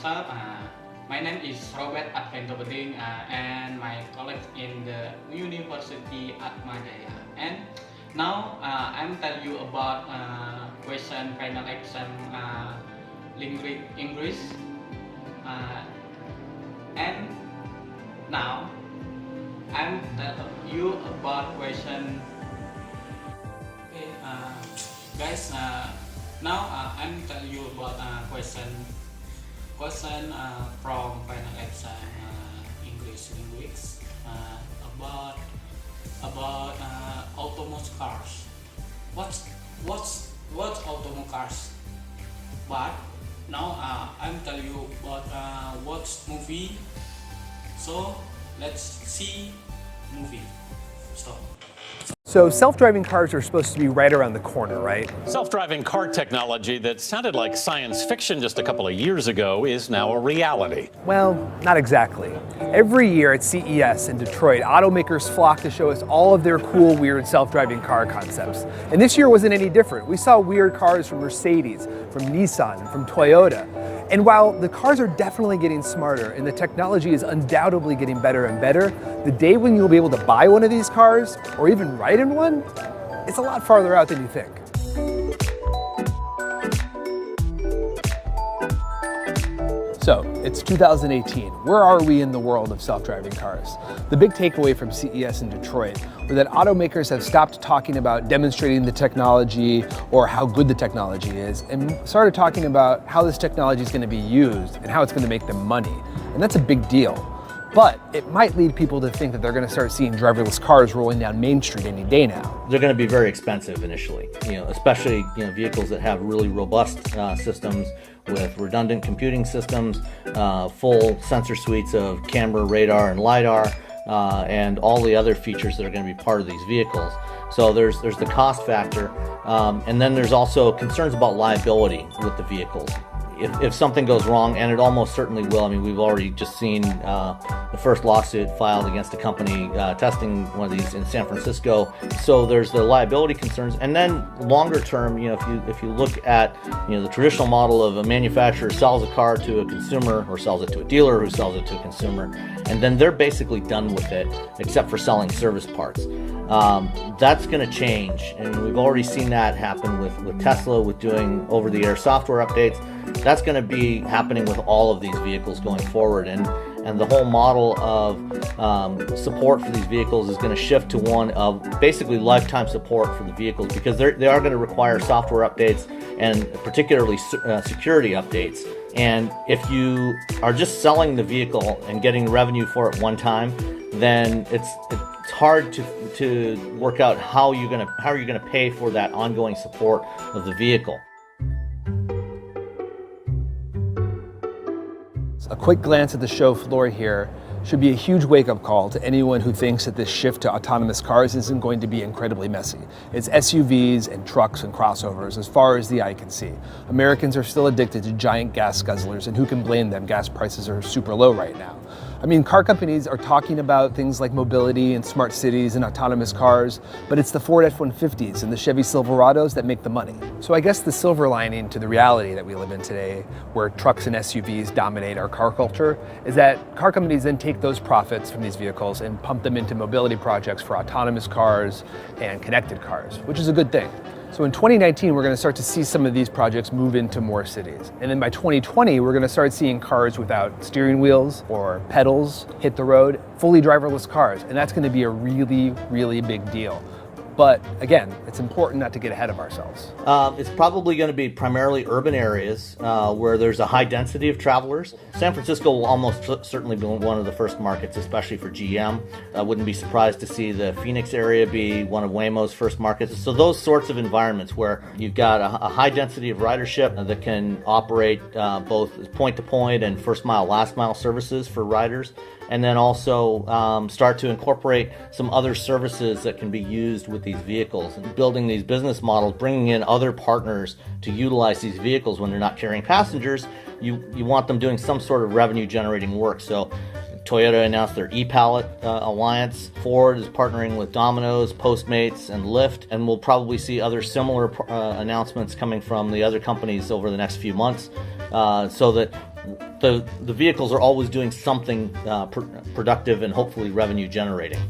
myself. My name is Robert Adventobeting, and my college in the University Atmajaya. And now I'm tell you about question final exam linguistic English. And now I'm tell you about question. Okay, guys. Now I'm tell you about question from final exam English linguistics about autonomous cars. What's autonomous cars? But now I'm tell you about watch movie. So let's see movie. Stop. So self-driving cars are supposed to be right around the corner, right? Self-driving car technology that sounded like science fiction just a couple of years ago is now a reality. Well, not exactly. Every year at CES in Detroit, automakers flock to show us all of their cool, weird self-driving car concepts. And this year wasn't any different. We saw weird cars from Mercedes, from Nissan, and from Toyota. And while the cars are definitely getting smarter and the technology is undoubtedly getting better and better, the day when you'll be able to buy one of these cars, or even ride in one, it's a lot farther out than you think. So, it's 2018. Where are we in the world of self-driving cars? The big takeaway from CES in Detroit was that automakers have stopped talking about demonstrating the technology or how good the technology is and started talking about how this technology is going to be used and how it's going to make them money. And that's a big deal. But it might lead people to think that they're going to start seeing driverless cars rolling down Main Street any day now. They're going to be very expensive initially, especially vehicles that have really robust systems with redundant computing systems, full sensor suites of camera, radar, and LiDAR, and all the other features that are going to be part of these vehicles. So there's the cost factor, and then there's also concerns about liability with the vehicles. If something goes wrong, and it almost certainly will. I mean, we've already just seen the first lawsuit filed against a company testing one of these in San Francisco. So there's the liability concerns, and then longer term, if you look at the traditional model of a manufacturer sells a car to a consumer or sells it to a dealer who sells it to a consumer, and then they're basically done with it except for selling service parts. That's going to change, and we've already seen that happen with Tesla with doing over-the-air software updates. That's going to be happening with all of these vehicles going forward, and the whole model of support for these vehicles is going to shift to one of basically lifetime support for the vehicles, because they are going to require software updates and particularly security updates. And if you are just selling the vehicle and getting revenue for it one time, then it's hard to work out how you're going to pay for that ongoing support of the vehicle. A quick glance at the show floor here should be a huge wake-up call to anyone who thinks that this shift to autonomous cars isn't going to be incredibly messy. It's SUVs and trucks and crossovers as far as the eye can see. Americans are still addicted to giant gas guzzlers, and who can blame them? Gas prices are super low right now. I mean, car companies are talking about things like mobility and smart cities and autonomous cars, but it's the Ford F-150s and the Chevy Silverados that make the money. So I guess the silver lining to the reality that we live in today, where trucks and SUVs dominate our car culture, is that car companies then take those profits from these vehicles and pump them into mobility projects for autonomous cars and connected cars, which is a good thing. So in 2019, we're going to start to see some of these projects move into more cities. And then by 2020, we're going to start seeing cars without steering wheels or pedals hit the road, fully driverless cars. And that's going to be a really, really big deal. But again, it's important not to get ahead of ourselves. It's probably going to be primarily urban areas where there's a high density of travelers. San Francisco will almost certainly be one of the first markets, especially for GM. I wouldn't be surprised to see the Phoenix area be one of Waymo's first markets. So those sorts of environments where you've got a high density of ridership that can operate both point-to-point and first-mile, last-mile services for riders, and then also start to incorporate some other services that can be used with these vehicles, and building these business models, bringing in other partners to utilize these vehicles when they're not carrying passengers. You want them doing some sort of revenue generating work. So Toyota announced their e-Pallet alliance. Ford is partnering with Domino's, Postmates, and Lyft, and we'll probably see other similar announcements coming from the other companies over the next few months. so that the vehicles are always doing something productive and hopefully revenue generating.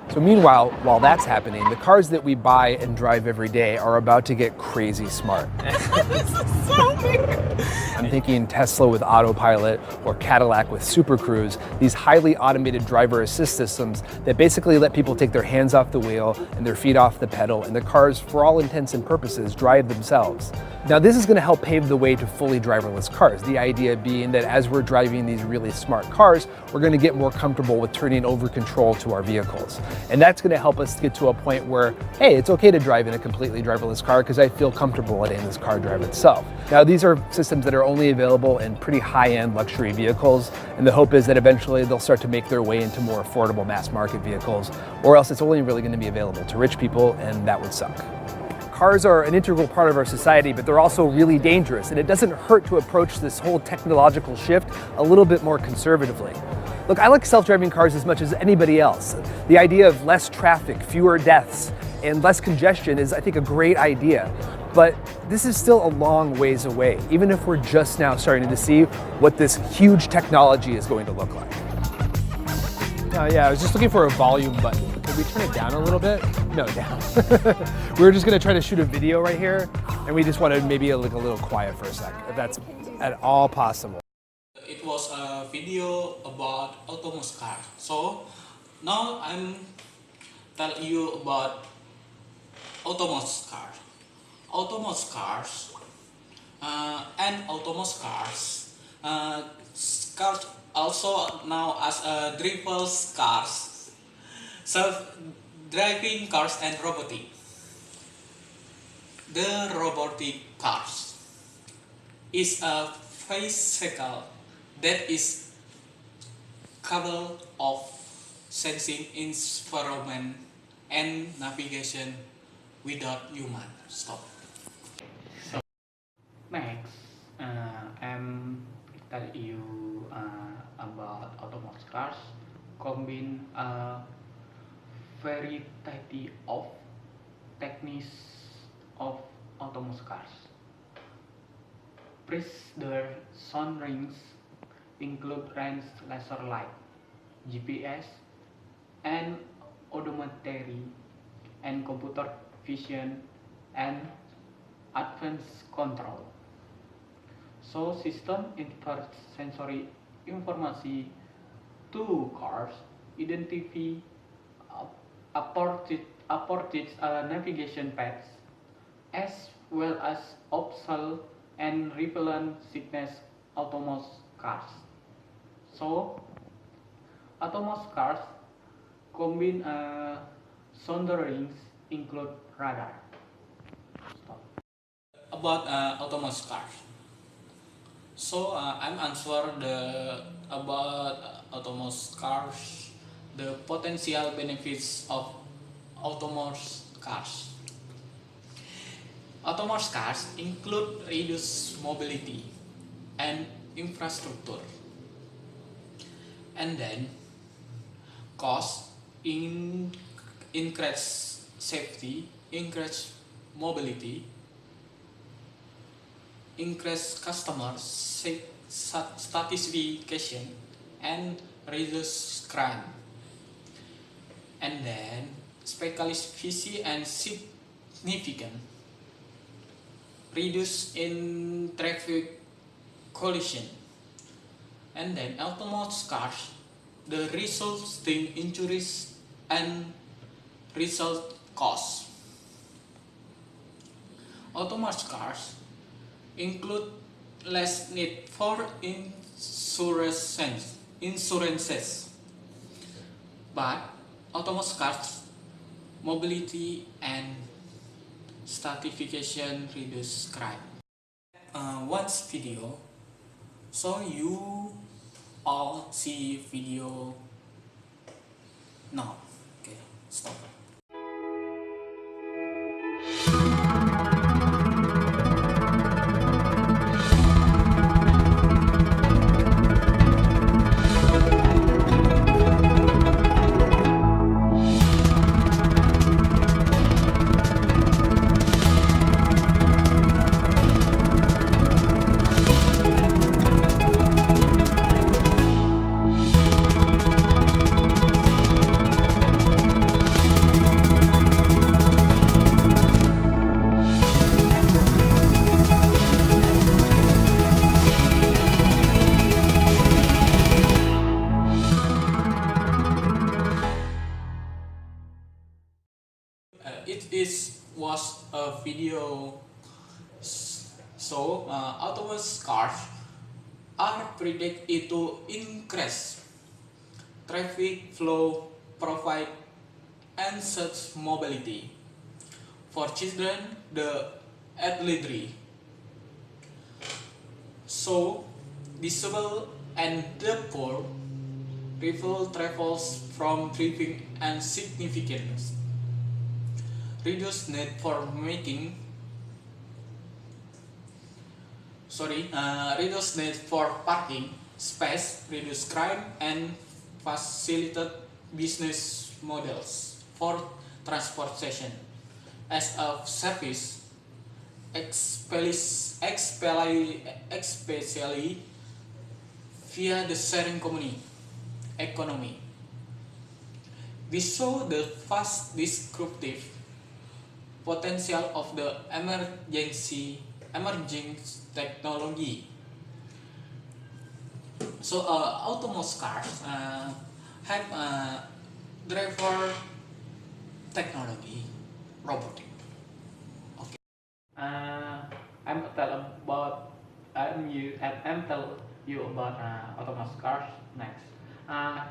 So meanwhile, while that's happening, the cars that we buy and drive every day are about to get crazy smart. This is so weird. I'm thinking Tesla with autopilot or Cadillac with Super Cruise, these highly automated driver assist systems that basically let people take their hands off the wheel and their feet off the pedal, and the cars, for all intents and purposes, drive themselves. Now this is going to help pave the way to fully driverless cars, the idea being that as we're driving these really smart cars, we're going to get more comfortable with turning over control to our vehicles. And that's going to help us get to a point where, hey, it's okay to drive in a completely driverless car because I feel comfortable letting this car drive itself. Now these are systems that are only available in pretty high-end luxury vehicles, and the hope is that eventually they'll start to make their way into more affordable mass market vehicles, or else it's only really going to be available to rich people, and that would suck. Cars are an integral part of our society, but they're also really dangerous, and it doesn't hurt to approach this whole technological shift a little bit more conservatively. Look, I like self-driving cars as much as anybody else. The idea of less traffic, fewer deaths, and less congestion is, I think, a great idea. But this is still a long ways away, even if we're just now starting to see what this huge technology is going to look like. Yeah, I was just looking for a volume button. Could we turn it down a little bit? No, down. We were just gonna try to shoot a video right here, and we just wanted maybe a little quiet for a sec, if that's at all possible. It was a video about autonomous car. So now I'm tell you about autonomous car. Autonomous cars and autonomous cars, cars also now as driverless cars, self-driving cars and robotic. The robotic cars is a vehicle that is capable of sensing environment and navigation without human stop. So next, I'm tell you about autonomous cars combine a variety of techniques of autonomous cars. Precision rings include range laser light, GPS, and odometry, and computer vision and advanced control. So system inverts sensory information to cars, identify approaches navigation paths, as well as obstacle and repellent signage autonomous cars. So autonomous cars combine soundings include radar. About autonomous cars. So I'm answer about autonomous cars, the potential benefits of autonomous cars. Autonomous cars include reduced mobility and infrastructure, and then cost, increase safety, increase mobility, increase customer satisfaction, and reduce crime. And then specificity and significant reduce in traffic collision. And then autonomous cars, the resulting injuries and result costs. Autonomous cars include less need for insurances, but autonomous cars mobility and stratification reduce crime. Watch video, so you all see video now. Okay, stop. was a video so autonomous cars are predicted to increase traffic flow, provide and such mobility for children, the elderly, so disabled and the poor. People travels from driving and significant reduced need for making reduced need for parking space, reduce crime and facilitate business models for transportation as a service, especially via the sharing economy. We saw the vast disruptive potential of the emerging technology. So autonomous cars have driver technology, robotic. Okay. I'm tell you about autonomous cars next.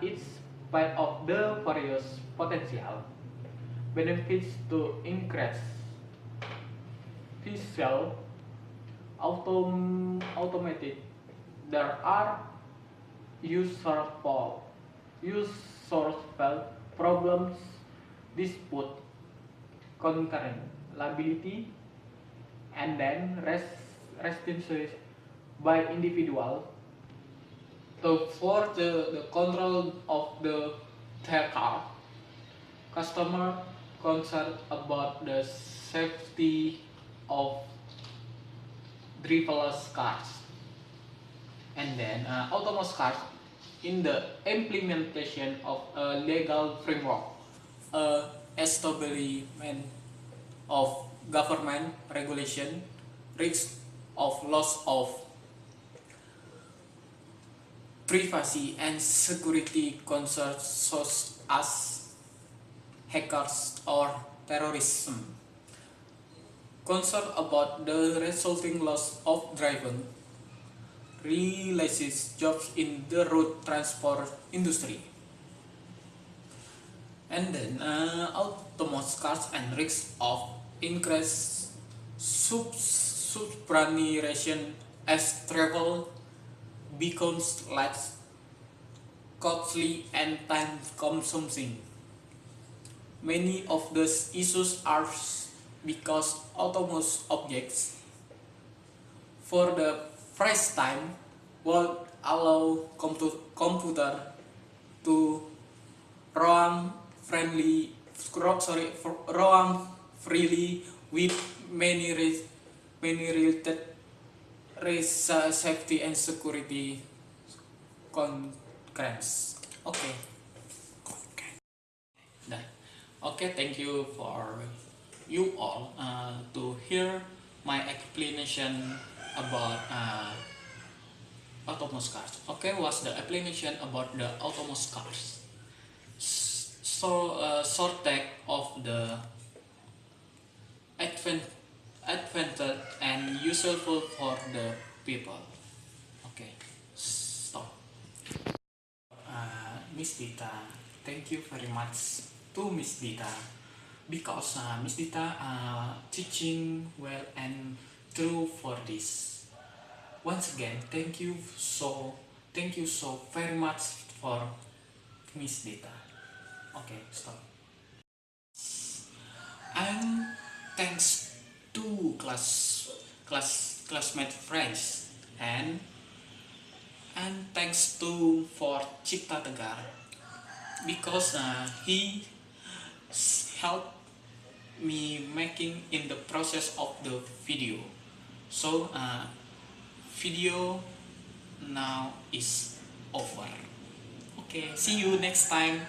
It's part of the various potential benefits to increase visual automated. There are useful problems, dispute, concurrent liability, and then responses by individual to for the control of their car. Customer concerned about the safety of driverless cars, and then autonomous cars in the implementation of a legal framework, establishment of government regulation, risk of loss of privacy and security concerns such as hackers or terrorism, concern about the resulting loss of driving releases jobs in the road transport industry, and then autonomous cars and risks of increased substitution as travel becomes less costly and time consuming. Many of these issues are because autonomous objects for the first time will allow computer to roam freely with many related safety and security concerns. Okay. Okay, thank you for you all to hear my explanation about autonomous cars. Okay, what's the explanation about the autonomous cars? So short take of the advantage and useful for the people. Okay, stop. Miss Dita, thank you very much to Miss Dita, because Miss Dita teaching well and true for this. Once again, thank you so very much for Miss Dita. Okay, stop. And thanks to classmate friends and thanks to for Cipta Tegar, because he helped me making in the process of the video. So video now is over. Okay, see you next time.